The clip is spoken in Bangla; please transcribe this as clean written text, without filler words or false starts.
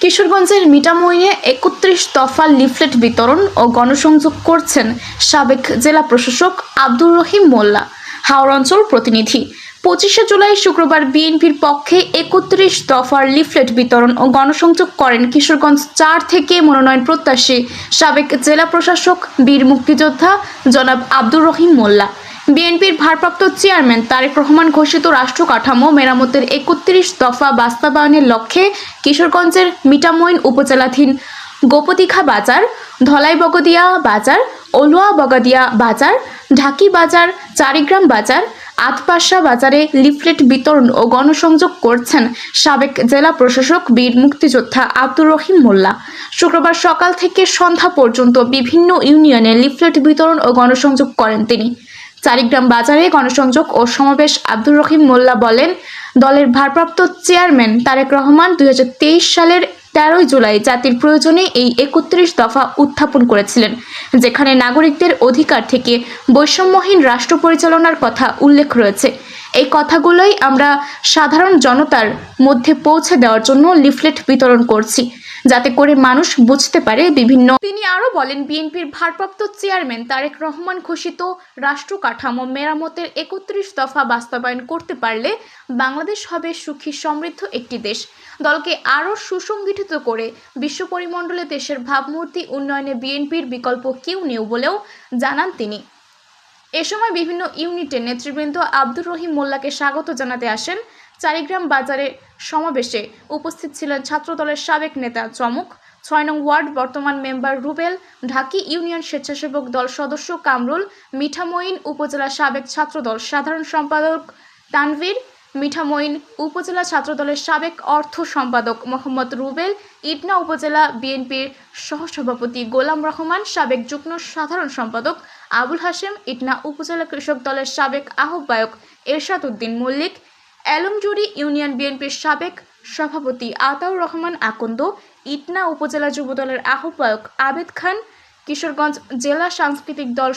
কিশোরগঞ্জের মিঠামইনে ৩১ দফা লিফলেট বিতরণ ও গণসংযোগ করছেন সাবেক জেলা প্রশাসক আব্দুর রহিম মোল্লা। হাওড় অঞ্চল প্রতিনিধি। ২৫শে জুলাই শুক্রবার বিএনপির পক্ষে ৩১ দফার লিফলেট বিতরণ ও গণসংযোগ করেন কিশোরগঞ্জ ৪ থেকে মনোনয়ন প্রত্যাশী সাবেক জেলা প্রশাসক বীর মুক্তিযোদ্ধা জনাব আব্দুর রহিম মোল্লা। বিএনপির ভারপ্রাপ্ত চেয়ারম্যান তারেক রহমান ঘোষিত রাষ্ট্র কাঠামো মেরামতের ৩১ দফা বাস্তবায়নের লক্ষ্যে কিশোরগঞ্জের মিঠামইন উপজেলাধীন গোপদীঘা বাজার, ধলাই বগদিয়া বাজার, অলুয়া বগদিয়া বাজার, ঢাকি বাজার, চারিগ্রাম বাজার, আতপাশা বাজারে লিফলেট বিতরণ ও গণসংযোগ করছেন সাবেক জেলা প্রশাসক বীর মুক্তিযোদ্ধা আব্দুর রহিম মোল্লা। শুক্রবার সকাল থেকে সন্ধ্যা পর্যন্ত বিভিন্ন ইউনিয়নে লিফলেট বিতরণ ও গণসংযোগ করেন তিনি। চারিগ্রাম বাজারে গণসংযোগ ও সমাবেশ আব্দুর রহিম মোল্লা বলেন, দলের ভারপ্রাপ্ত চেয়ারম্যান তারেক রহমান ২০২৩ সালের ১৩ জুলাই জাতির প্রয়োজনে এই ৩১ দফা উত্থাপন করেছিলেন, যেখানে নাগরিকদের অধিকার থেকে বৈষম্যহীন রাষ্ট্র পরিচালনার কথা উল্লেখ রয়েছে। এই কথাগুলোই আমরা সাধারণ জনতার মধ্যে পৌঁছে দেওয়ার জন্য লিফলেট বিতরণ করছি, যাতে করে মানুষ বুঝতে পারে বিভিন্ন। তিনি আরও বলেন, বিএনপির ভারপ্রাপ্ত চেয়ারম্যান তারেক রহমান ঘোষিত রাষ্ট্র কাঠামো মেরামতের ৩১ দফা বাস্তবায়ন করতে পারলে বাংলাদেশ হবে সুখী সমৃদ্ধ একটি দেশ। দলকে আরও সুসংগঠিত করে বিশ্ব পরিমণ্ডলে দেশের ভাবমূর্তি উন্নয়নে বিএনপির বিকল্প কেউ নেই বলেও জানান তিনি। এ সময় বিভিন্ন ইউনিটের নেতৃবৃন্দ আব্দুর রহিম মোল্লাকে স্বাগত জানাতে আসেন। চারিগ্রাম বাজারে সমাবেশে উপস্থিত ছিলেন ছাত্রদলের সাবেক নেতা চমক, ৬ নং ওয়ার্ড বর্তমান মেম্বার রুবেল, ঢাকি ইউনিয়ন স্বেচ্ছাসেবক দল সদস্য কামরুল, মিঠামইন উপজেলা সাবেক ছাত্রদল সাধারণ সম্পাদক তানভীর, মিঠামইন উপজেলা ছাত্রদলের সাবেক অর্থ সম্পাদক মোহাম্মদ রুবেল, ইটনা উপজেলা বিএনপির সহসভাপতি গোলাম রহমান, সাবেক যুগ্ম সাধারণ সম্পাদক আবুল হাশেম, ইটনা উপজেলা কৃষক দলের সাবেক আহ্বায়ক এরশাদ উদ্দিন মল্লিক, এলমজুড়ি ইউনিয়ন বিএনপির সাবেক সভাপতি আতাউর রহমান আকন্দ, ইটনা উপজেলা যুবদলের আহ্বায়ক আবেদ খান, কিশোরগঞ্জ জেলা সাংস্কৃতিক দল